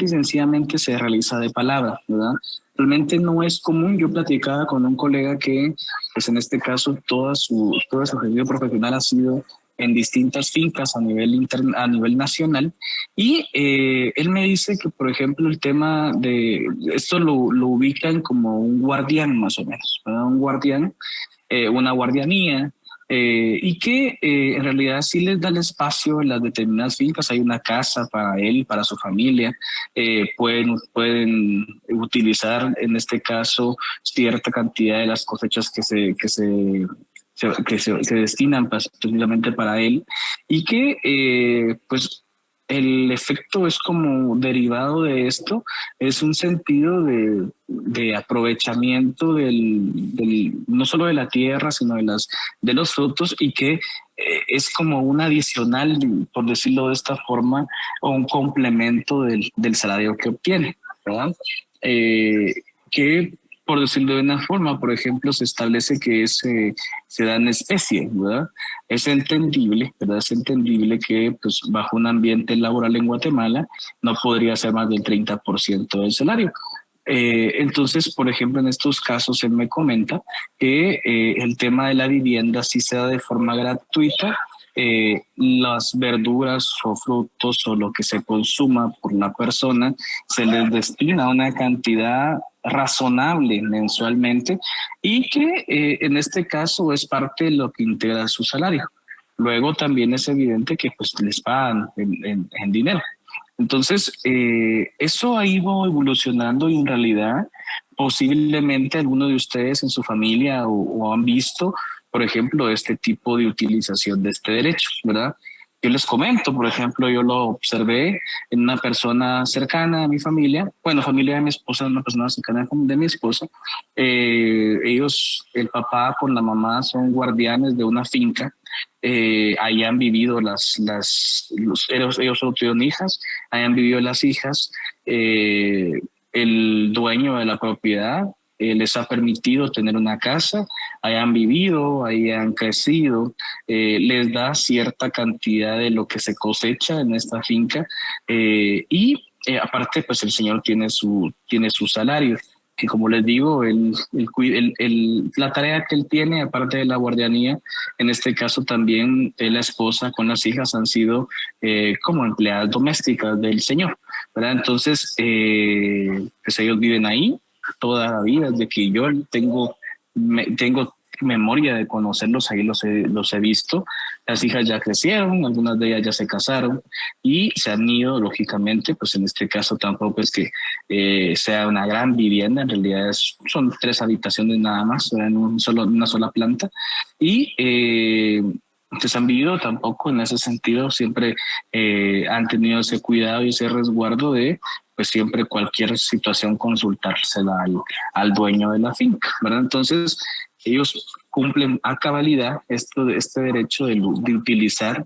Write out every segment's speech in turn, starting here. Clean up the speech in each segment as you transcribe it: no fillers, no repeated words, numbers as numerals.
y sencillamente se realiza de palabra, ¿verdad? Realmente no es común. Yo platicaba con un colega que, pues en este caso, todo su ejercicio profesional ha sido en distintas fincas a nivel nacional, y él me dice que, por ejemplo, el tema de esto lo ubican como un guardián más o menos, ¿verdad? Un guardián, una guardianía, y que en realidad sí les da el espacio en las determinadas fincas. Hay una casa para él, para su familia. Pueden utilizar en este caso cierta cantidad de las cosechas que se destinan precisamente para él, y que pues el efecto es como derivado de esto, es un sentido de aprovechamiento no solo de la tierra, sino de los frutos, y que es como un adicional, por decirlo de esta forma, o un complemento del salario que obtiene, ¿verdad? Eh, que, por decirlo de una forma, por ejemplo, se establece que se da en especie, ¿verdad? Es entendible, ¿verdad? Es entendible que, pues, bajo un ambiente laboral en Guatemala no podría ser más del 30% del salario. Entonces, por ejemplo, en estos casos él me comenta que el tema de la vivienda sí se da de forma gratuita. Las verduras o frutos o lo que se consuma por la persona se les destina una cantidad razonable mensualmente, y que en este caso es parte de lo que integra su salario. Luego también es evidente que pues les pagan en dinero. Entonces, eso ha ido evolucionando, y en realidad posiblemente alguno de ustedes en su familia o han visto, por ejemplo, este tipo de utilización de este derecho, ¿verdad? Yo les comento, por ejemplo, yo lo observé en una persona cercana a mi familia, bueno, familia de mi esposa, una persona cercana de mi esposa. Ellos, el papá con la mamá, son guardianes de una finca. Ahí han vivido ellos solo tuvieron hijas, hayan vivido las hijas. El dueño de la propiedad les ha permitido tener una casa, hayan vivido, hayan crecido. Les da cierta cantidad de lo que se cosecha en esta finca, y aparte pues el señor tiene su salario, que, como les digo, la tarea que él tiene, aparte de la guardianía, en este caso también la esposa con las hijas han sido como empleadas domésticas del señor, ¿verdad? Entonces, pues ellos viven ahí toda la vida, desde que yo tengo memoria de conocerlos, ahí los he visto. Las hijas ya crecieron, algunas de ellas ya se casaron y se han ido, lógicamente. Pues en este caso tampoco es que sea una gran vivienda, en realidad son 3 habitaciones nada más, en una sola planta, y pues han vivido tampoco en ese sentido. Siempre han tenido ese cuidado y ese resguardo de, pues, siempre cualquier situación consultársela al dueño de la finca, ¿verdad? Entonces ellos cumplen a cabalidad este derecho de utilizar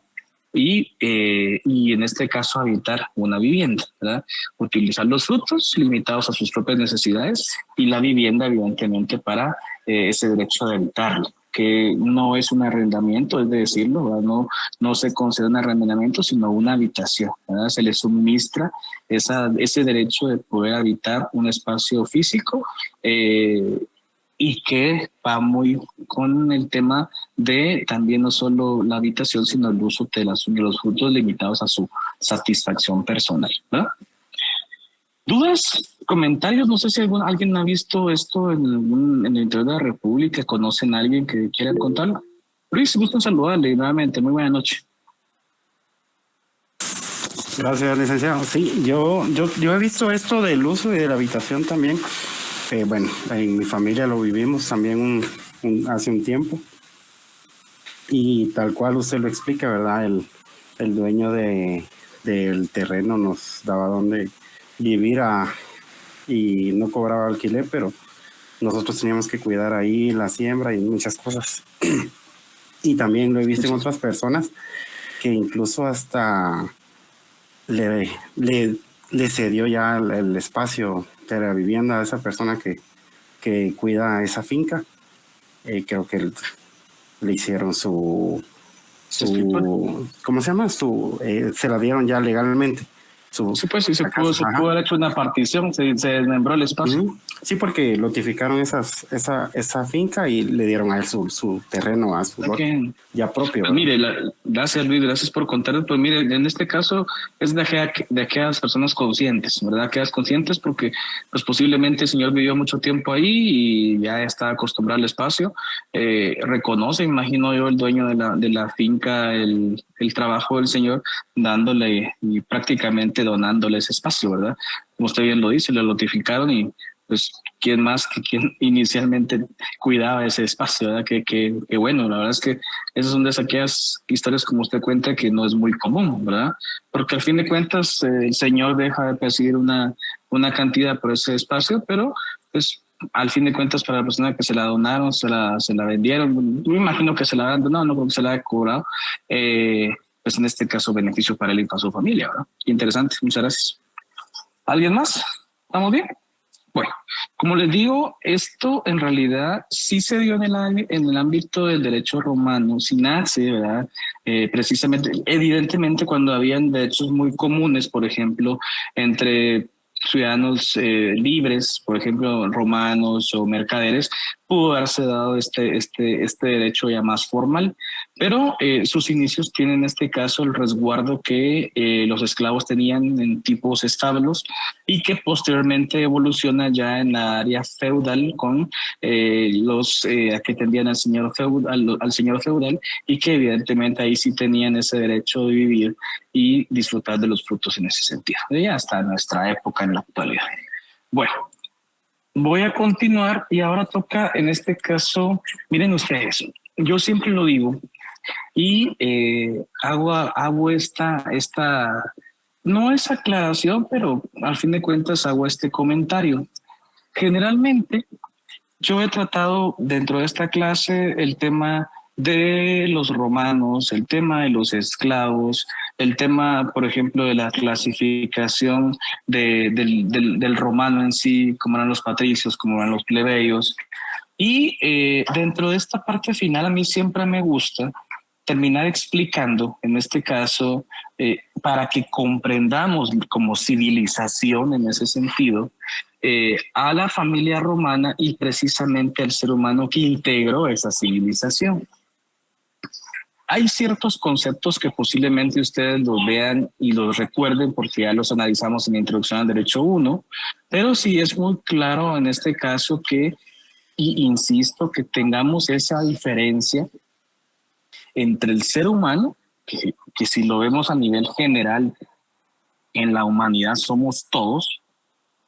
y en este caso habitar una vivienda, ¿verdad? Utilizar los frutos limitados a sus propias necesidades, y la vivienda evidentemente para ese derecho de habitarlo, que no es un arrendamiento, es de decirlo, ¿verdad? No se concede un arrendamiento, sino una habitación, ¿verdad? Se le suministra ese derecho de poder habitar un espacio físico, y que va muy con el tema de también no solo la habitación, sino el uso de los frutos limitados a su satisfacción personal, ¿verdad? ¿Dudas? ¿Comentarios? No sé si alguien ha visto esto en el interior de la República, conocen a alguien que quiera contarlo. Luis, gusto saludarle nuevamente. Muy buena noche. Gracias, licenciado. Sí, yo he visto esto del uso y de la habitación también. Bueno, en mi familia lo vivimos también hace un tiempo. Y tal cual usted lo explica, ¿verdad? El dueño del terreno nos daba donde vivir y no cobraba alquiler, pero nosotros teníamos que cuidar ahí la siembra y muchas cosas. Y también lo he visto en otras personas que incluso hasta le cedió ya el espacio de la vivienda a esa persona que cuida esa finca. Creo que le hicieron ¿cómo se llama? Se la dieron ya legalmente. Sí, pues sí, se pudo haber hecho una partición, se desmembró el espacio. Sí, porque lotificaron esa finca y le dieron a él su terreno, a su lote ya propio. Pues mire, gracias Luis, gracias por contarnos. Pues mire, en este caso es de aquellas personas conscientes, ¿verdad? Aquellas conscientes porque pues posiblemente el señor vivió mucho tiempo ahí y ya está acostumbrado al espacio. Reconoce, imagino yo, el dueño de la finca, el trabajo del señor, dándole y prácticamente donándole ese espacio, ¿verdad? Como usted bien lo dice, lo notificaron y pues quién más que quien inicialmente cuidaba ese espacio, ¿verdad? Que bueno, la verdad es que esas son de aquellas historias como usted cuenta que no es muy común, ¿verdad? Porque al fin de cuentas el señor deja de percibir una cantidad por ese espacio, pero pues al fin de cuentas para la persona que se la donaron, se la vendieron, yo me imagino que se la han donado, no creo que se la haya cobrado, pues en este caso beneficio para él y para su familia, ¿verdad? Interesante, muchas gracias. ¿Alguien más? ¿Estamos bien? Bueno, como les digo, esto en realidad sí se dio en el ámbito del derecho romano, sí nace, ¿verdad? Precisamente, evidentemente cuando habían derechos muy comunes, por ejemplo, entre ciudadanos libres, por ejemplo, romanos o mercaderes, pudo haberse dado este derecho ya más formal, pero sus inicios tienen en este caso el resguardo que los esclavos tenían en tipos establos y que posteriormente evoluciona ya en la área feudal con los que tendían al señor feudal y que evidentemente ahí sí tenían ese derecho de vivir y disfrutar de los frutos en ese sentido. Ya hasta nuestra época en la actualidad. Bueno, voy a continuar y ahora toca en este caso, miren ustedes, yo siempre lo digo y hago esta no es aclaración, pero al fin de cuentas hago este comentario. Generalmente yo he tratado dentro de esta clase el tema de los romanos, el tema de los esclavos, el tema, por ejemplo, de la clasificación del romano en sí, como eran los patricios, como eran los plebeyos. Y dentro de esta parte final a mí siempre me gusta terminar explicando, en este caso, para que comprendamos como civilización en ese sentido, a la familia romana y precisamente al ser humano que integró esa civilización. Hay ciertos conceptos que posiblemente ustedes los vean y los recuerden porque ya los analizamos en la introducción al derecho 1, pero sí es muy claro en este caso que, y insisto, que tengamos esa diferencia entre el ser humano, que si lo vemos a nivel general en la humanidad somos todos,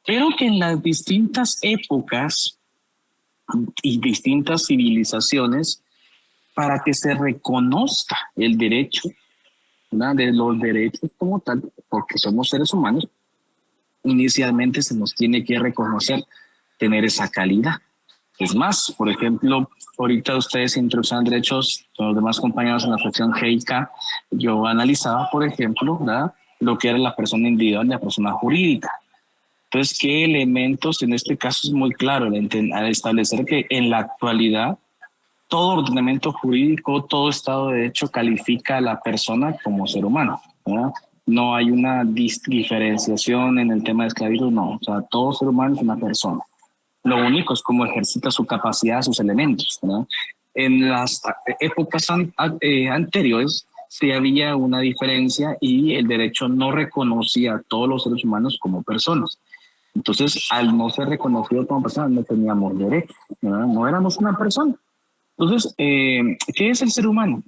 pero que en las distintas épocas y distintas civilizaciones, para que se reconozca el derecho, ¿verdad? De los derechos como tal, porque somos seres humanos, inicialmente se nos tiene que reconocer tener esa calidad. Es más, por ejemplo, ahorita ustedes introducen derechos, los demás compañeros en la sección G y K, yo analizaba, por ejemplo, ¿verdad? Lo que era la persona individual y la persona jurídica. Entonces, ¿qué elementos? En este caso es muy claro al establecer que en la actualidad todo ordenamiento jurídico, todo Estado de Derecho califica a la persona como ser humano, ¿verdad? No hay una diferenciación en el tema de esclavitud, no. O sea, todo ser humano es una persona. Lo único es cómo ejercita su capacidad, sus elementos, ¿verdad? En las épocas anteriores sí había una diferencia y el derecho no reconocía a todos los seres humanos como personas. Entonces, al no ser reconocido como personas, no teníamos derecho, ¿verdad? No éramos una persona. Entonces, ¿qué es el ser humano?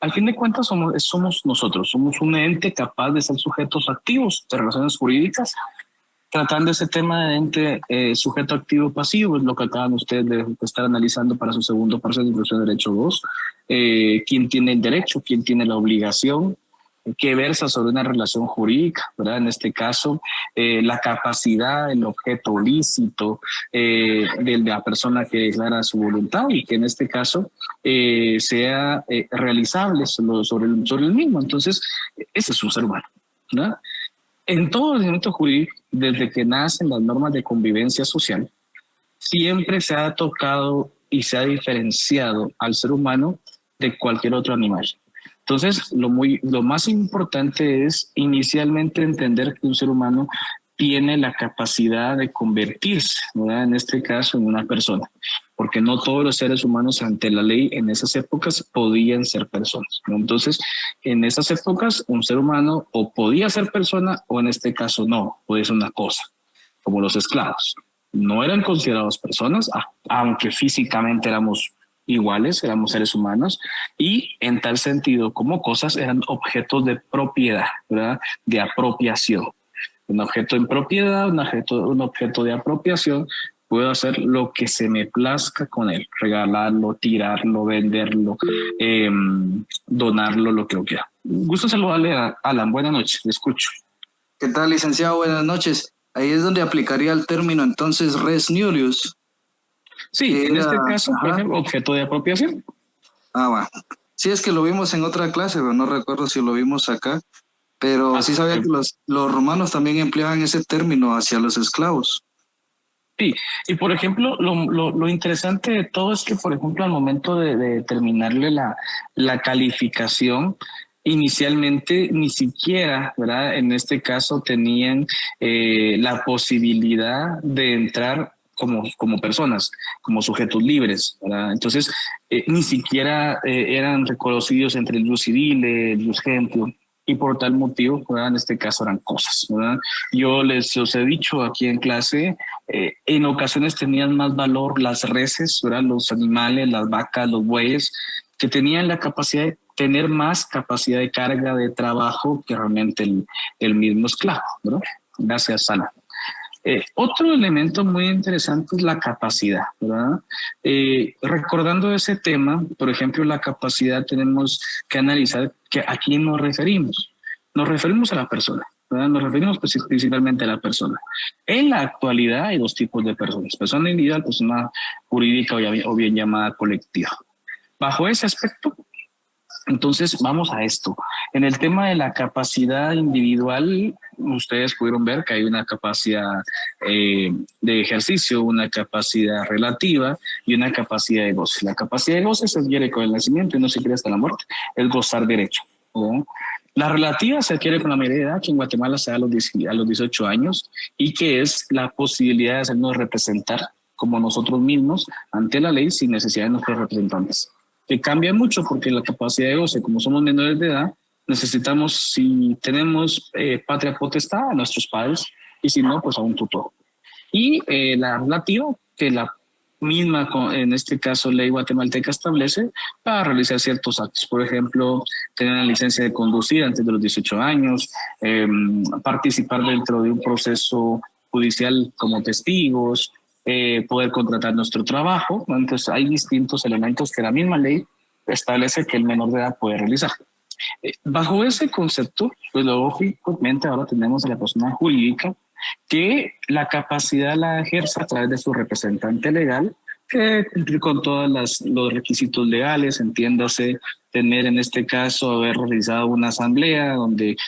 Al fin de cuentas somos nosotros, somos un ente capaz de ser sujetos activos de relaciones jurídicas, tratando ese tema de ente sujeto activo pasivo, es lo que acaban ustedes de estar analizando para su segundo parcial de inclusión de derecho 2. ¿Quién tiene el derecho? ¿Quién tiene la obligación? Que versa sobre una relación jurídica, ¿verdad? En este caso, la capacidad, el objeto lícito de la persona que declara su voluntad y que en este caso sea realizable sobre el mismo. Entonces, ese es un ser humano, ¿verdad? En todo el elemento jurídico, desde que nacen las normas de convivencia social, siempre se ha tocado y se ha diferenciado al ser humano de cualquier otro animal. Entonces, lo más importante es inicialmente entender que un ser humano tiene la capacidad de convertirse, ¿verdad? En este caso, en una persona, porque no todos los seres humanos ante la ley en esas épocas podían ser personas, ¿no? Entonces, en esas épocas, un ser humano o podía ser persona o en este caso no, puede ser una cosa, como los esclavos. No eran considerados personas, aunque físicamente éramos iguales, éramos seres humanos, y en tal sentido, como cosas, eran objetos de propiedad, ¿verdad? De apropiación. Un objeto en propiedad, un objeto de apropiación, puedo hacer lo que se me plazca con él, regalarlo, tirarlo, venderlo, donarlo, lo que yo quiera. Gusto saludarle a Alan, buenas noches, le escucho. ¿Qué tal, licenciado? Buenas noches. Ahí es donde aplicaría el término entonces res nullius. Sí, en este caso, por ejemplo, objeto de apropiación. Bueno. Sí, es que lo vimos en otra clase, pero no recuerdo si lo vimos acá. Pero sí sabía que los romanos también empleaban ese término hacia los esclavos. Sí, y por ejemplo, lo interesante de todo es que, por ejemplo, al momento de determinarle la calificación, inicialmente ni siquiera, ¿verdad? En este caso tenían la posibilidad de entrar como personas, como sujetos libres, ¿verdad? Entonces, ni siquiera eran reconocidos entre el jus civile, el jus gentium, y por tal motivo, ¿verdad? En este caso eran cosas, ¿verdad? Yo os he dicho aquí en clase, en ocasiones tenían más valor las reses, ¿verdad? Los animales, las vacas, los bueyes, que tenían la capacidad de tener más capacidad de carga de trabajo que realmente el mismo esclavo, ¿verdad? Gracias, Sala. Otro elemento muy interesante es la capacidad, ¿verdad? Recordando ese tema, por ejemplo, la capacidad tenemos que analizar a quién nos referimos. Nos referimos a la persona, ¿verdad? Nos referimos principalmente a la persona. En la actualidad hay dos tipos de personas: persona individual, persona jurídica o bien llamada colectiva. Bajo ese aspecto, entonces vamos a esto. En el tema de la capacidad individual, ustedes pudieron ver que hay una capacidad de ejercicio, una capacidad relativa y una capacidad de goce. La capacidad de goce se adquiere con el nacimiento y no se adquiere hasta la muerte, es gozar derecho, ¿no? La relativa se adquiere con la mayoría de edad, que en Guatemala se da a los 18 años, y que es la posibilidad de hacernos representar como nosotros mismos ante la ley sin necesidad de nuestros representantes, que cambia mucho porque la capacidad de goce, como somos menores de edad, necesitamos, si tenemos patria potestad, a nuestros padres, y si no, pues a un tutor. Y la relativa, que la misma, en este caso, ley guatemalteca establece para realizar ciertos actos. Por ejemplo, tener la licencia de conducir antes de los 18 años, participar dentro de un proceso judicial como testigos, poder contratar nuestro trabajo. Entonces hay distintos elementos que la misma ley establece que el menor de edad puede realizar. Bajo ese concepto, pues lógicamente ahora tenemos a la persona jurídica que la capacidad la ejerce a través de su representante legal, que cumplir con todos los requisitos legales, entiéndase, tener en este caso haber realizado una asamblea donde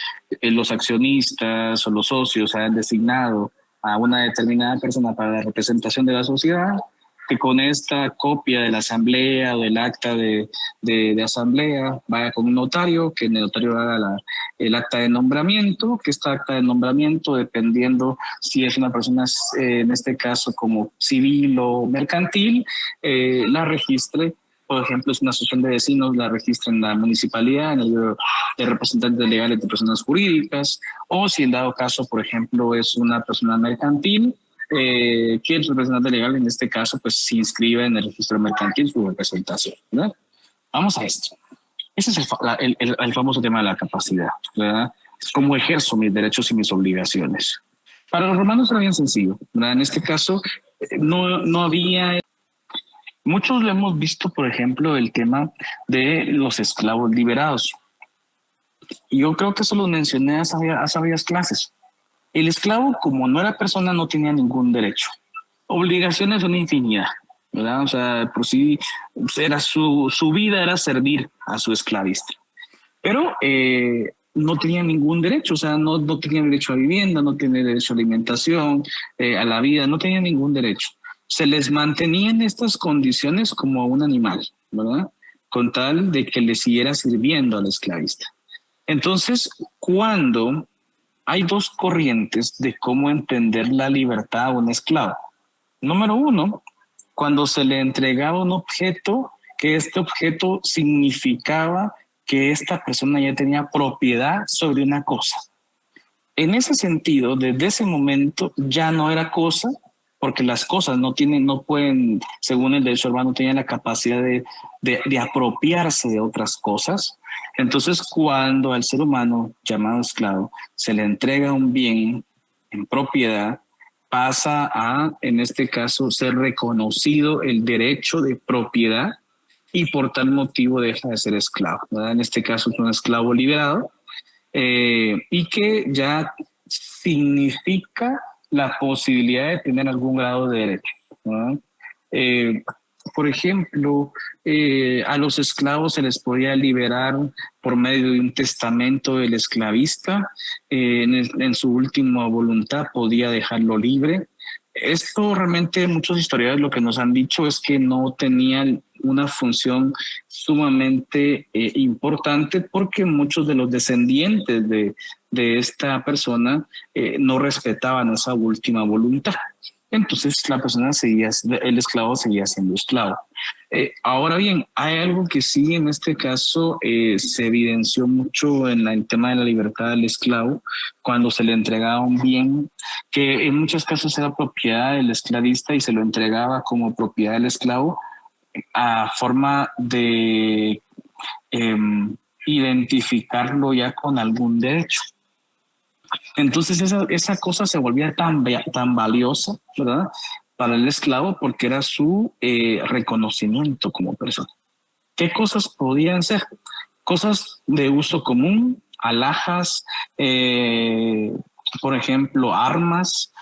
los accionistas o los socios hayan designado a una determinada persona para la representación de la sociedad, que con esta copia de la asamblea o del acta de asamblea vaya con un notario, que el notario haga el acta de nombramiento, que esta acta de nombramiento, dependiendo si es una persona, en este caso como civil o mercantil, la registre. Por ejemplo, es una asociación de vecinos, la registra en la municipalidad, en el libro de representantes legales de personas jurídicas, o si en dado caso, por ejemplo, es una persona mercantil, que el representante legal en este caso pues se inscribe en el registro mercantil su representación, ¿verdad? Vamos a esto. Ese es el famoso tema de la capacidad, ¿verdad? Es cómo ejerzo mis derechos y mis obligaciones. Para los romanos era bien sencillo, ¿verdad? En este caso no había... Muchos lo hemos visto, por ejemplo, el tema de los esclavos liberados. Y yo creo que eso lo mencioné a sabias clases. El esclavo, como no era persona, no tenía ningún derecho. Obligaciones una infinidad, ¿verdad? O sea, por sí, era su vida era servir a su esclavista. Pero no tenía ningún derecho, o sea, no tenía derecho a vivienda, no tenía derecho a alimentación, a la vida, no tenía ningún derecho. Se les mantenía en estas condiciones como un animal, ¿verdad? con tal de que le siguiera sirviendo al esclavista. Entonces, cuando hay dos corrientes de cómo entender la libertad a un esclavo. Número uno, cuando se le entregaba un objeto, que este objeto significaba que esta persona ya tenía propiedad sobre una cosa. En ese sentido, desde ese momento ya no era cosa, porque las cosas no pueden, según el derecho urbano, tenían la capacidad de apropiarse de otras cosas. Entonces, cuando al ser humano llamado esclavo se le entrega un bien en propiedad, pasa a, en este caso, ser reconocido el derecho de propiedad y por tal motivo deja de ser esclavo, ¿verdad? En este caso es un esclavo liberado, y que ya significa la posibilidad de tener algún grado de derecho, ¿no? Por ejemplo, a los esclavos se les podía liberar por medio de un testamento del esclavista, en su última voluntad podía dejarlo libre. Esto realmente muchos historiadores lo que nos han dicho es que no tenían una función sumamente importante, porque muchos de los descendientes de esta persona no respetaban esa última voluntad. Entonces el esclavo seguía siendo esclavo. Ahora bien, hay algo que sí en este caso se evidenció mucho en el tema de la libertad del esclavo, cuando se le entregaba un bien que en muchos casos era propiedad del esclavista y se lo entregaba como propiedad del esclavo, a forma de identificarlo ya con algún derecho. Entonces esa cosa se volvía tan valiosa, ¿verdad?, para el esclavo, porque era su reconocimiento como persona. ¿Qué cosas podían ser? Cosas de uso común, alhajas, por ejemplo, armas,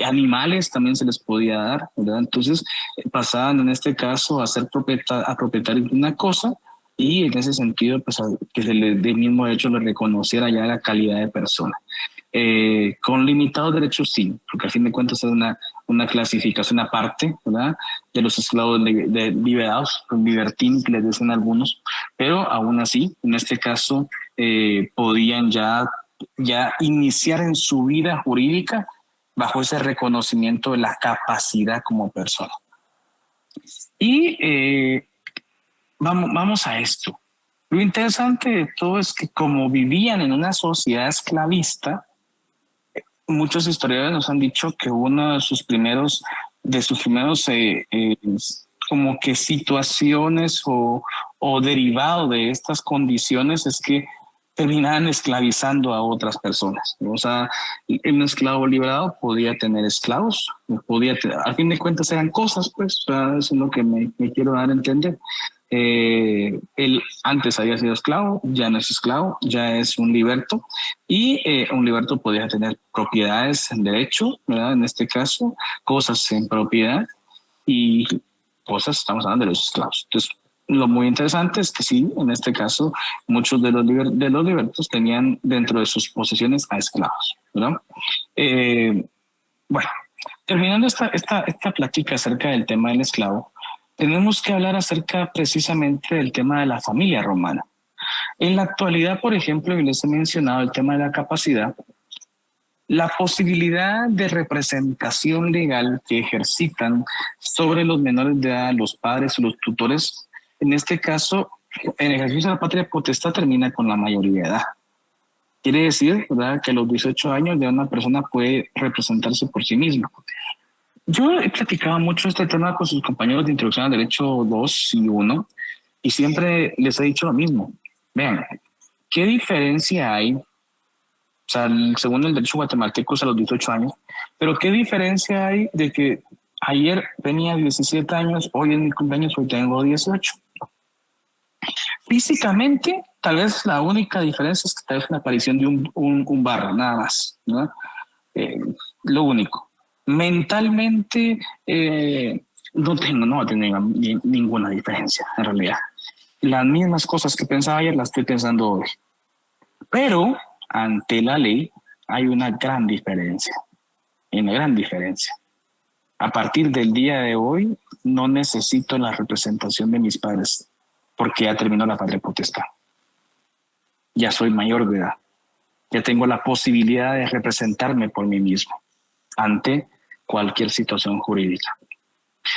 animales también se les podía dar, ¿verdad? Entonces pasaban en este caso a ser propietarios de una cosa, y en ese sentido, pues, que se les de mismo hecho le reconociera ya la calidad de persona. Con limitados derechos, sí, porque a fin de cuentas es una clasificación aparte, ¿verdad?, de los esclavos liberados, con libertini que les dicen algunos, pero aún así, en este caso, podían ya iniciar en su vida jurídica bajo ese reconocimiento de la capacidad como persona. Y vamos a esto. Lo interesante de todo es que como vivían en una sociedad esclavista, muchos historiadores nos han dicho que uno de sus primeros como que situaciones o derivado de estas condiciones es que terminaban esclavizando a otras personas. O sea, un esclavo liberado podía tener esclavos, al fin de cuentas eran cosas, pues, o sea, eso es lo que me quiero dar a entender. Él antes había sido esclavo, ya no es esclavo, ya es un liberto, y un liberto podía tener propiedades en derecho, ¿verdad?, en este caso, cosas en propiedad y cosas, estamos hablando de los esclavos. Entonces, lo muy interesante es que sí, en este caso, muchos de los libertos tenían dentro de sus posesiones a esclavos, ¿verdad? Bueno, terminando esta plática acerca del tema del esclavo, tenemos que hablar acerca precisamente del tema de la familia romana. En la actualidad, por ejemplo, y les he mencionado el tema de la capacidad, la posibilidad de representación legal que ejercitan sobre los menores de edad, los padres o los tutores, en este caso, en el ejercicio de la patria potestad termina con la mayoría de edad. Quiere decir, ¿verdad?, que a los 18 años ya una persona puede representarse por sí misma. Yo he platicado mucho este tema con sus compañeros de Introducción al Derecho 2 y 1, y siempre les he dicho lo mismo. Vean, ¿qué diferencia hay? O sea, según el derecho guatemalteco es a los 18 años, pero ¿qué diferencia hay de que ayer tenía 17 años, hoy es mi cumpleaños, hoy tengo 18? Físicamente, tal vez la única diferencia es que tal vez una aparición de un barro, nada más, ¿no? Lo único. Mentalmente no va a tener ninguna diferencia en realidad. Las mismas cosas que pensaba ayer las estoy pensando hoy. Pero ante la ley hay una gran diferencia. A partir del día de hoy, no necesito la representación de mis padres porque ya terminó la patria potestad. Ya soy mayor de edad. Ya tengo la posibilidad de representarme por mí mismo ante cualquier situación jurídica.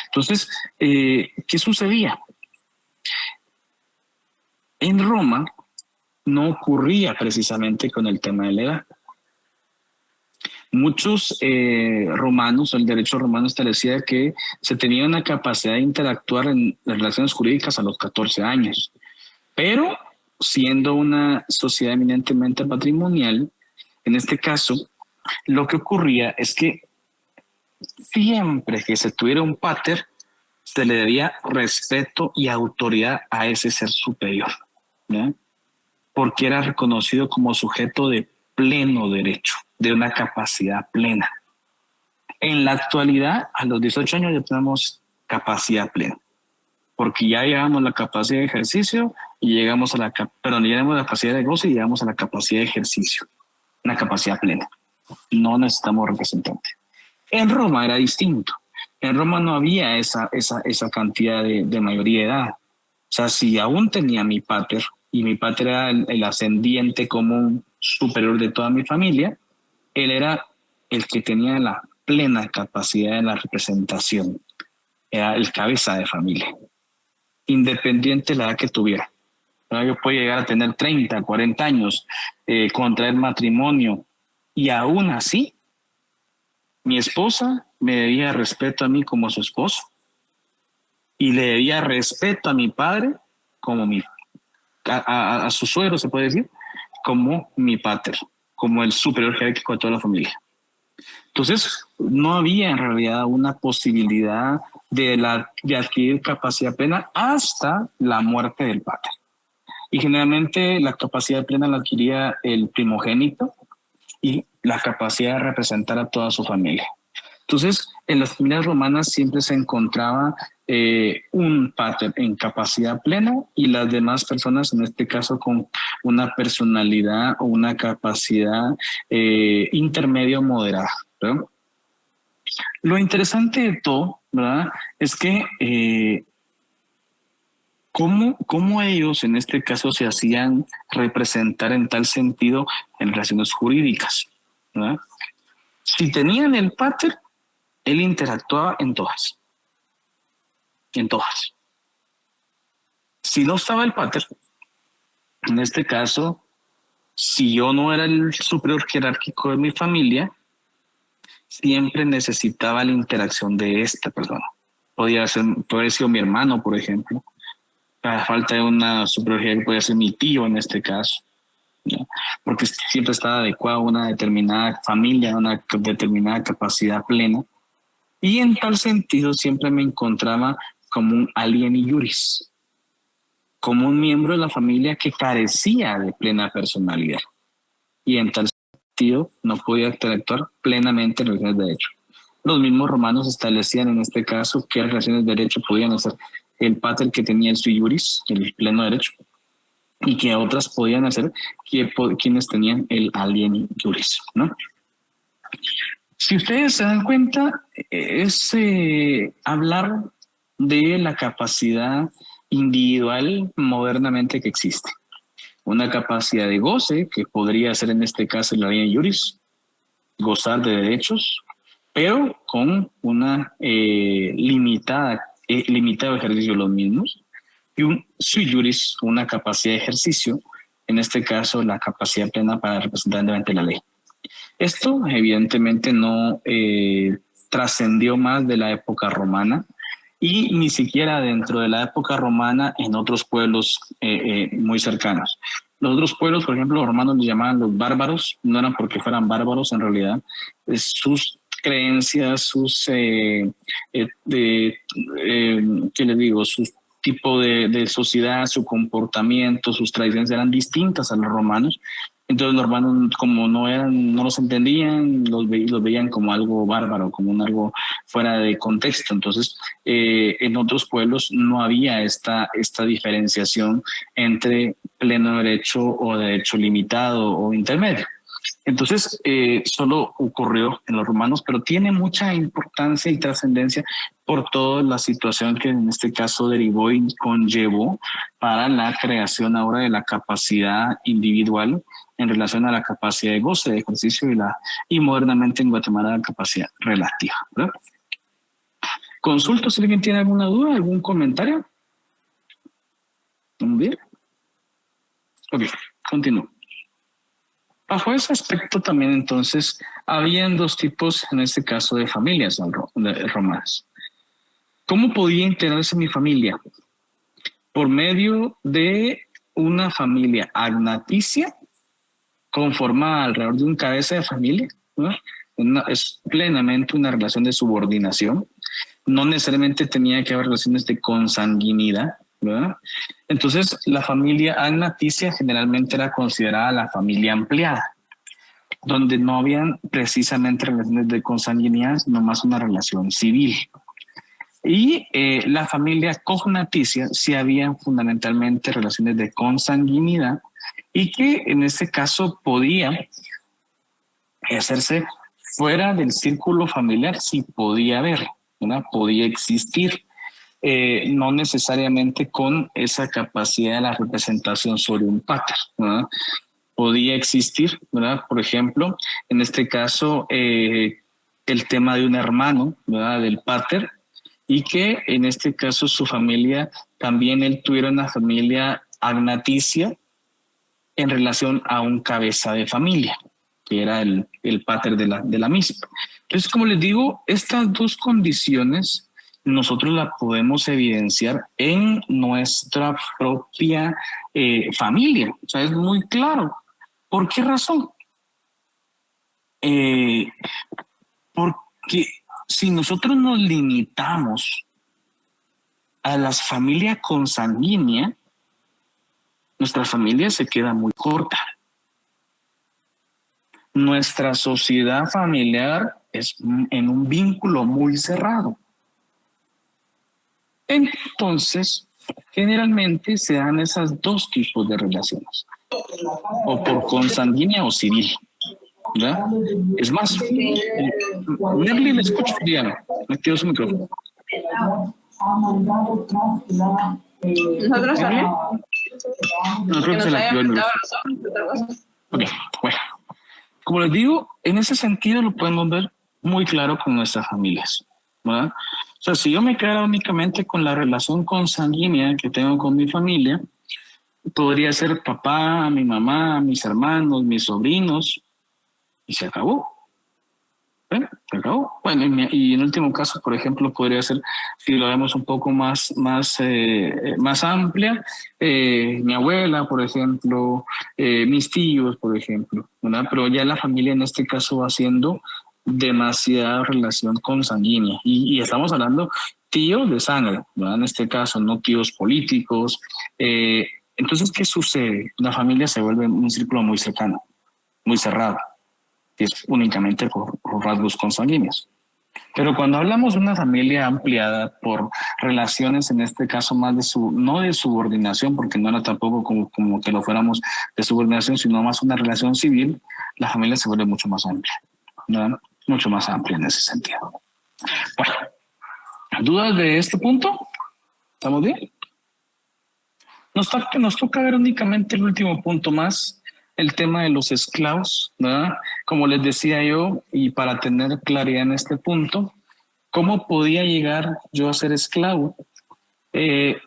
Entonces, ¿qué sucedía? En Roma no ocurría precisamente con el tema de la edad. Muchos romanos, el derecho romano establecía que se tenía una capacidad de interactuar en las relaciones jurídicas a los 14 años, pero siendo una sociedad eminentemente patrimonial, en este caso, lo que ocurría es que siempre que se tuviera un pater, se le debía respeto y autoridad a ese ser superior, ¿ya? Porque era reconocido como sujeto de pleno derecho, de una capacidad plena. En la actualidad, a los 18 años ya tenemos capacidad plena, porque ya llegamos a la capacidad de ejercicio y llegamos a llegamos a la capacidad de goce y llegamos a la capacidad de ejercicio, una capacidad plena. No necesitamos representante. En Roma era distinto. En Roma no había esa cantidad de mayoría de edad. O sea, si aún tenía mi pater, y mi pater era el ascendiente común superior de toda mi familia, él era el que tenía la plena capacidad de la representación. Era el cabeza de familia, independiente de la edad que tuviera. Yo puedo llegar a tener 30, 40 años, contraer matrimonio, y aún así, mi esposa me debía respeto a mí como su esposo, y le debía respeto a mi padre como a su suegro, se puede decir, como mi pater, como el superior jerárquico de toda la familia. Entonces, no había en realidad una posibilidad de adquirir capacidad plena hasta la muerte del pater. Y generalmente la capacidad plena la adquiría el primogénito y la capacidad de representar a toda su familia. Entonces, en las familias romanas siempre se encontraba un pater en capacidad plena y las demás personas, en este caso, con una personalidad o una capacidad intermedio moderada, ¿verdad? Lo interesante de todo, ¿verdad?, es que cómo ellos, en este caso, se hacían representar en tal sentido en relaciones jurídicas, ¿verdad? Si tenían el pater, él interactuaba en todas. En todas. Si no estaba el pater, en este caso, si yo no era el superior jerárquico de mi familia, siempre necesitaba la interacción de esta persona. Podría haber sido mi hermano, por ejemplo. A falta de una superior jerárquica, podría ser mi tío en este caso, ¿no? Porque siempre estaba adecuado a una determinada familia, una determinada capacidad plena. Y en tal sentido siempre me encontraba como un alien iuris, como un miembro de la familia que carecía de plena personalidad. Y en tal sentido no podía interactuar plenamente en relaciones de derecho. Los mismos romanos establecían en este caso que relaciones de derecho podían hacer el pater que tenía el sui iuris, el pleno derecho, y que otras podían hacer quienes tenían el alien iuris, ¿no? Si ustedes se dan cuenta, es hablar de la capacidad individual modernamente que existe. Una capacidad de goce, que podría ser en este caso el alien iuris, gozar de derechos, pero con una limitado ejercicio de los mismos, y un sui iuris, una capacidad de ejercicio, en este caso la capacidad plena para representar ante la ley. Esto evidentemente no trascendió más de la época romana y ni siquiera dentro de la época romana en otros pueblos muy cercanos. Los otros pueblos, por ejemplo, los romanos les llamaban los bárbaros, no eran porque fueran bárbaros en realidad, sus creencias, ¿qué les digo? Sus tipo de sociedad, su comportamiento, sus tradiciones eran distintas a los romanos. Entonces los romanos, como no los entendían, los veían como algo bárbaro, como algo fuera de contexto. Entonces en otros pueblos no había esta diferenciación entre pleno derecho o derecho limitado o intermedio. Entonces, solo ocurrió en los romanos, pero tiene mucha importancia y trascendencia por toda la situación que en este caso derivó y conllevó para la creación ahora de la capacidad individual en relación a la capacidad de goce, de ejercicio y modernamente en Guatemala la capacidad relativa, ¿verdad? Consulto si alguien tiene alguna duda, algún comentario. Muy bien. Ok, continúo. Bajo ese aspecto también entonces habían dos tipos en este caso de familias romanas. ¿Cómo podía integrarse mi familia? Por medio de una familia agnaticia conformada alrededor de un cabeza de familia, ¿no? Es plenamente una relación de subordinación. No necesariamente tenía que haber relaciones de consanguinidad, ¿verdad? Entonces, la familia agnaticia generalmente era considerada la familia ampliada, donde no habían precisamente relaciones de consanguinidad, sino más una relación civil. Y la familia cognaticia sí habían fundamentalmente relaciones de consanguinidad y que en este caso podía hacerse fuera del círculo familiar, sí podía haber, ¿verdad? Podía existir. No necesariamente con esa capacidad de la representación sobre un pater, ¿verdad? Podía existir, ¿verdad? Por ejemplo, en este caso, el tema de un hermano, ¿verdad? Del pater, y que en este caso su familia, también él tuviera una familia agnaticia en relación a un cabeza de familia, que era el pater de la misma. Entonces, como les digo, estas dos condiciones nosotros la podemos evidenciar en nuestra propia familia. O sea, es muy claro. ¿Por qué razón? Porque si nosotros nos limitamos a las familias consanguíneas, nuestra familia se queda muy corta. Nuestra sociedad familiar es en un vínculo muy cerrado. Entonces, generalmente se dan esos dos tipos de relaciones, o por consanguínea o civil, ¿verdad? Es más, Nerly, le escucho, dígame, me quedo su micrófono. Nosotros también. Nosotros se la activó el micrófono. Ok, bueno. Como les digo, en ese sentido lo podemos ver muy claro con nuestras familias, ¿verdad? O sea, si yo me quedara únicamente con la relación consanguínea que tengo con mi familia, podría ser papá, mi mamá, mis hermanos, mis sobrinos, y se acabó. ¿Eh? Se acabó. Bueno, y en último caso, por ejemplo, podría ser, si lo vemos un poco más amplia, mi abuela, por ejemplo, mis tíos, por ejemplo, ¿verdad? Pero ya la familia en este caso va siendo demasiada relación consanguínea. Y estamos hablando tíos de sangre, ¿verdad? En este caso, no tíos políticos. Entonces, ¿qué sucede? La familia se vuelve un círculo muy cercano, muy cerrado, que es únicamente por rasgos consanguíneos. Pero cuando hablamos de una familia ampliada por relaciones, en este caso más no de subordinación, porque no era tampoco como que lo fuéramos de subordinación, sino más una relación civil, la familia se vuelve mucho más amplia, ¿verdad? Mucho más amplia en ese sentido. Bueno, ¿dudas de este punto? ¿Estamos bien? Nos toca ver únicamente el último punto más, el tema de los esclavos, ¿verdad? Como les decía yo, y para tener claridad en este punto, ¿cómo podía llegar yo a ser esclavo?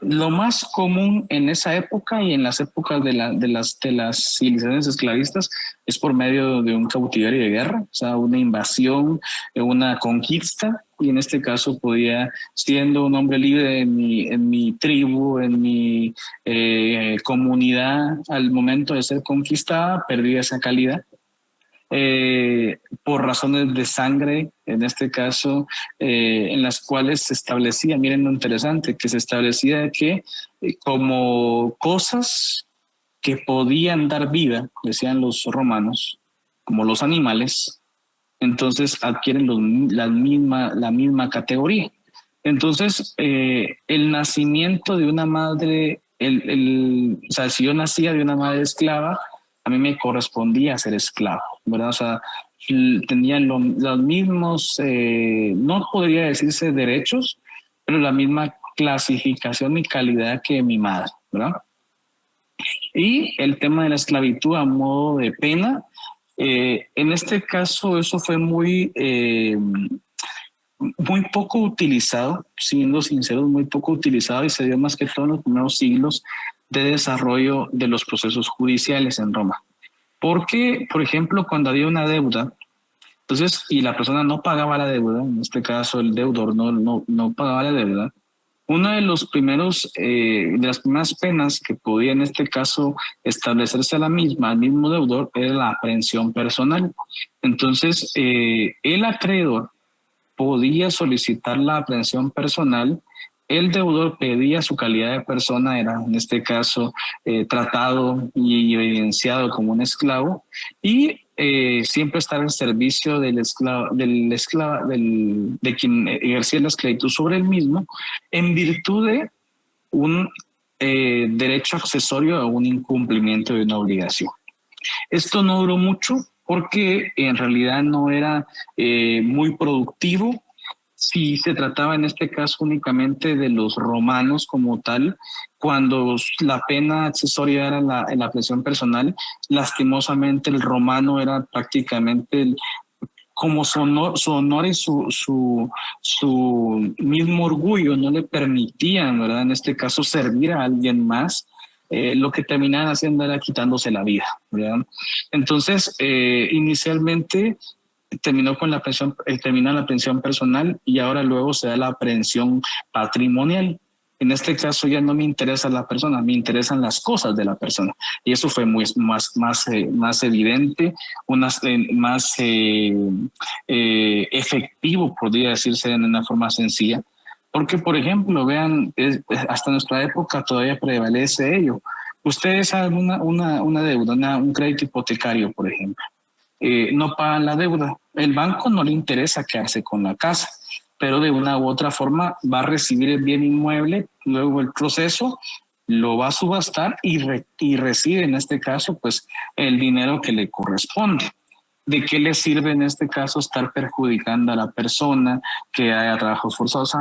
Lo más común en esa época y en las épocas de las civilizaciones esclavistas es por medio de un cautiverio de guerra, o sea, una invasión, una conquista, y en este caso podía, siendo un hombre libre en mi tribu, en mi comunidad, al momento de ser conquistada, perdía esa calidad. Por razones de sangre, en este caso, en las cuales se establecía, miren lo interesante, que se establecía que como cosas que podían dar vida, decían los romanos, como los animales, entonces adquieren la misma categoría. Entonces, el nacimiento de una madre, o sea, si yo nacía de una madre esclava, a mí me correspondía ser esclavo, ¿verdad? O sea, tenían los mismos, no podría decirse derechos, pero la misma clasificación y calidad que mi madre, ¿verdad? Y el tema de la esclavitud a modo de pena, en este caso eso fue muy poco utilizado, siendo sinceros, muy poco utilizado, y se dio más que todo en los primeros siglos de desarrollo de los procesos judiciales en Roma. Porque, por ejemplo, cuando había una deuda, entonces, y la persona no pagaba la deuda, en este caso el deudor no pagaba la deuda, uno de los primeros, de las primeras penas que podía en este caso establecerse a la misma, al mismo deudor, era la aprehensión personal. Entonces, el acreedor podía solicitar la aprehensión personal, el deudor pedía su calidad de persona, era en este caso tratado y evidenciado como un esclavo, y siempre estar en servicio de quien ejercía la esclavitud sobre el mismo, en virtud de un derecho accesorio a un incumplimiento de una obligación. Esto no duró mucho porque en realidad no era muy productivo. Si se trataba en este caso únicamente de los romanos como tal, cuando la pena accesoria era la prisión personal, lastimosamente el romano era prácticamente como su honor y su mismo orgullo no le permitían, ¿verdad? En este caso, servir a alguien más. Lo que terminaban haciendo era quitándose la vida, ¿verdad? Entonces, inicialmente terminó la pensión personal y ahora luego se da la aprehensión patrimonial. En este caso ya no me interesa la persona, me interesan las cosas de la persona. Y eso fue más evidente, más efectivo, podría decirse de una forma sencilla. Porque, por ejemplo, vean, hasta nuestra época todavía prevalece ello. Ustedes saben una deuda, un crédito hipotecario, por ejemplo. No pagan la deuda. El banco no le interesa quedarse con la casa, pero de una u otra forma va a recibir el bien inmueble, luego el proceso lo va a subastar y recibe en este caso pues el dinero que le corresponde. ¿De qué le sirve en este caso estar perjudicando a la persona que haya trabajos forzados?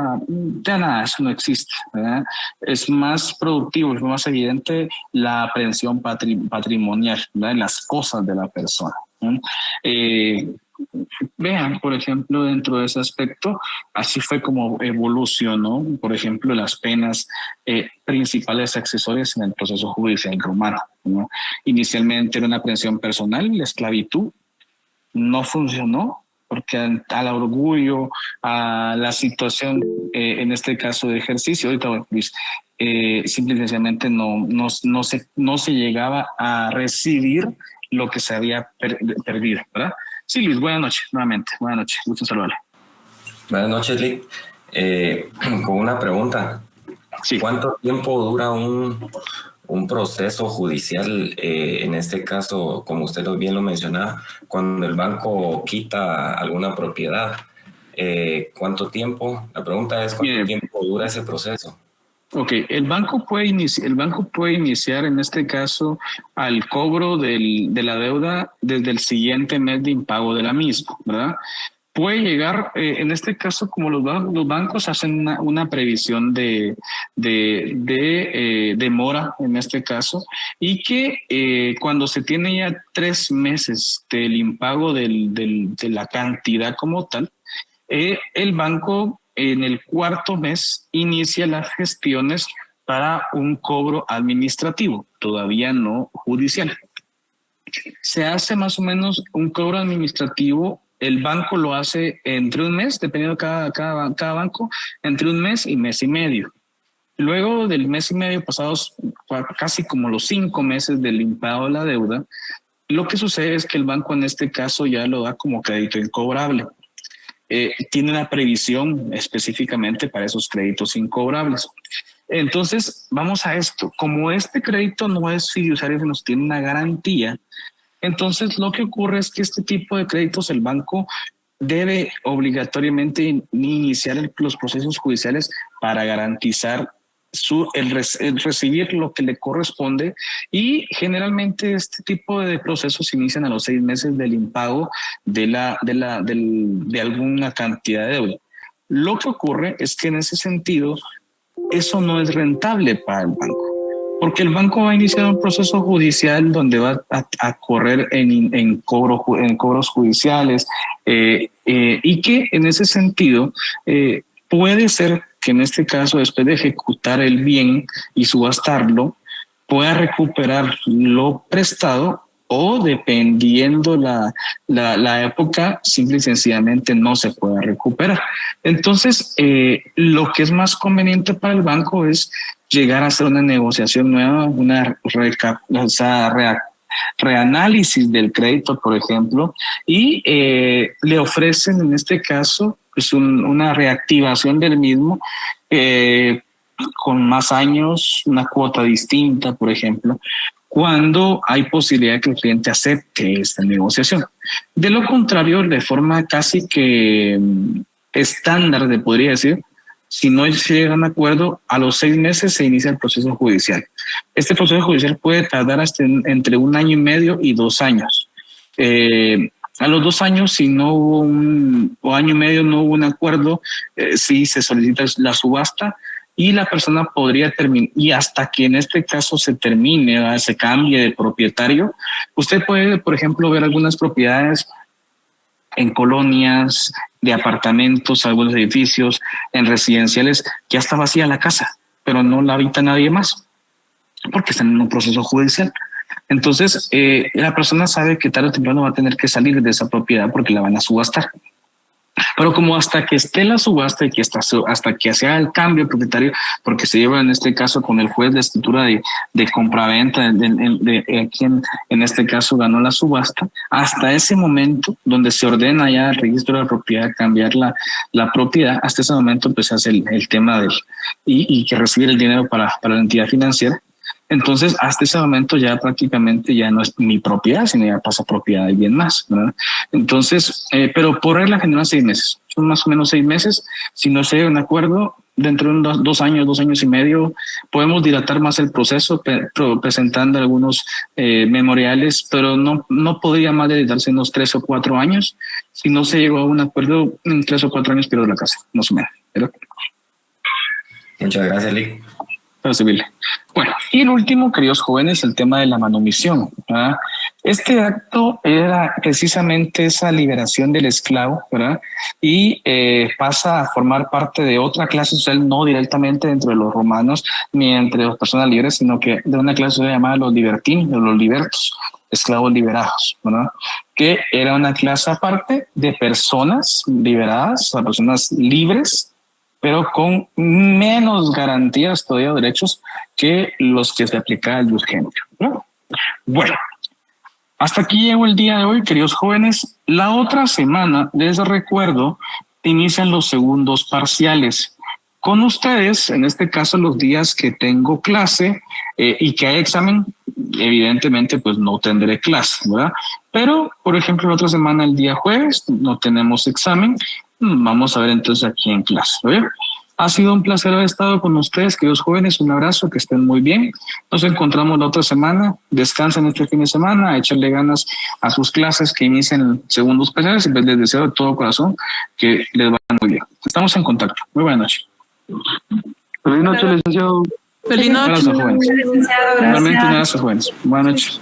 Ya nada, eso no existe, ¿verdad? Es más productivo, es más evidente la aprehensión patrimonial, ¿verdad? Las cosas de la persona. Vean, por ejemplo, dentro de ese aspecto, así fue como evolucionó, por ejemplo, las penas principales accesorias en el proceso judicial romano, ¿no? Inicialmente era una aprehensión personal, la esclavitud. No funcionó porque al orgullo, a la situación, en este caso de ejercicio, ahorita Luis, simple y sencillamente no se llegaba a recibir lo que se había perdido, ¿verdad? Sí, Luis, buenas noches, nuevamente. Buenas noches, gusto saludarle. Buenas noches, Lick. Con una pregunta. Sí. ¿Cuánto tiempo dura un proceso judicial, en este caso, como usted bien lo mencionaba, cuando el banco quita alguna propiedad? ¿Cuánto tiempo? La pregunta es, ¿cuánto tiempo dura ese proceso? Ok, el banco puede iniciar en este caso al cobro de la deuda desde el siguiente mes de impago de la misma, ¿verdad? Puede llegar, en este caso, como los bancos hacen una previsión de demora, en este caso, y que cuando se tiene ya 3 meses del impago de la cantidad como tal, el banco en el 4.º mes inicia las gestiones para un cobro administrativo, todavía no judicial. Se hace más o menos un cobro administrativo. El banco lo hace entre un mes, dependiendo de cada banco, entre un mes y mes y medio. Luego del mes y medio, pasados casi como los 5 meses del impago de la deuda, lo que sucede es que el banco en este caso ya lo da como crédito incobrable. Tiene una previsión específicamente para esos créditos incobrables. Entonces, vamos a esto. Como este crédito no es fiduciario, sino tiene una garantía, entonces lo que ocurre es que este tipo de créditos el banco debe obligatoriamente iniciar los procesos judiciales para garantizar el recibir lo que le corresponde, y generalmente este tipo de procesos inician a los 6 meses del impago de alguna cantidad de deuda. Lo que ocurre es que en ese sentido eso no es rentable para el banco, porque el banco va a iniciar un proceso judicial donde va a correr en cobros judiciales, y que en ese sentido puede ser que en este caso, después de ejecutar el bien y subastarlo, pueda recuperar lo prestado, o dependiendo la época, simple y sencillamente no se pueda recuperar. Entonces, lo que es más conveniente para el banco es llegar a hacer una negociación nueva, una reanálisis del crédito, por ejemplo, y le ofrecen en este caso pues una reactivación del mismo, con más años, una cuota distinta, por ejemplo, cuando hay posibilidad de que el cliente acepte esta negociación. De lo contrario, de forma casi que estándar, podría decir, si no se llega a un acuerdo, a los 6 meses se inicia el proceso judicial. Este proceso judicial puede tardar hasta entre 1 año y medio y 2 años. A los 2 años, si no hubo o año y medio no hubo un acuerdo, sí se solicita la subasta, y la persona podría terminar, y hasta que en este caso se termine, ¿verdad?, se cambie de propietario. Usted puede, por ejemplo, ver algunas propiedades en colonias de apartamentos, algunos edificios, en residenciales, ya está vacía la casa, pero no la habita nadie más, porque están en un proceso judicial. Entonces, la persona sabe que tarde o temprano va a tener que salir de esa propiedad porque la van a subastar. Pero como hasta que esté la subasta y que hasta que sea el cambio de propietario, porque se lleva en este caso con el juez de escritura de compraventa de quien en este caso ganó la subasta, hasta ese momento donde se ordena ya el registro de la propiedad, cambiar la propiedad, hasta ese momento pues se hace el tema y que recibir el dinero para la entidad financiera. Entonces, hasta ese momento ya prácticamente ya no es mi propiedad, sino ya pasa propiedad de alguien más, ¿verdad? Entonces, pero por regla general 6 meses, son más o menos 6 meses. Si no se llega a un acuerdo, dentro de 2 años, 2 años y medio, podemos dilatar más el proceso presentando algunos memoriales, pero no podría más de darse unos 3 o 4 años. Si no se llegó a un acuerdo, en 3 o 4 años pierdo la casa, más o menos, ¿verdad? Muchas gracias, Lick. Bueno, y el último, queridos jóvenes, el tema de la manumisión, ¿verdad? Este acto era precisamente esa liberación del esclavo, ¿verdad? Y pasa a formar parte de otra clase social, no directamente dentro de los romanos ni entre las personas libres, sino que de una clase social llamada los libertinos, los libertos, esclavos liberados, ¿verdad? Que era una clase aparte de personas liberadas, o personas libres, pero con menos garantías todavía de derechos que los que se aplica al Iusgenio, ¿no? Bueno, hasta aquí llegó el día de hoy, queridos jóvenes. La otra semana, les recuerdo, inician los segundos parciales. Con ustedes, en este caso, los días que tengo clase y que hay examen, evidentemente, pues no tendré clase, ¿verdad? Pero, por ejemplo, la otra semana, el día jueves, no tenemos examen. Vamos a ver entonces aquí en clase, ¿verdad? Ha sido un placer haber estado con ustedes, queridos jóvenes. Un abrazo, que estén muy bien. Nos encontramos la otra semana. Descansen este fin de semana, echarle ganas a sus clases que inician segundos parciales, y les deseo de todo corazón que les vaya muy bien. Estamos en contacto. Muy buenas noches. Feliz noche, licenciado. Feliz noche, licenciado. Gracias. Realmente un abrazo, jóvenes. Buenas noches.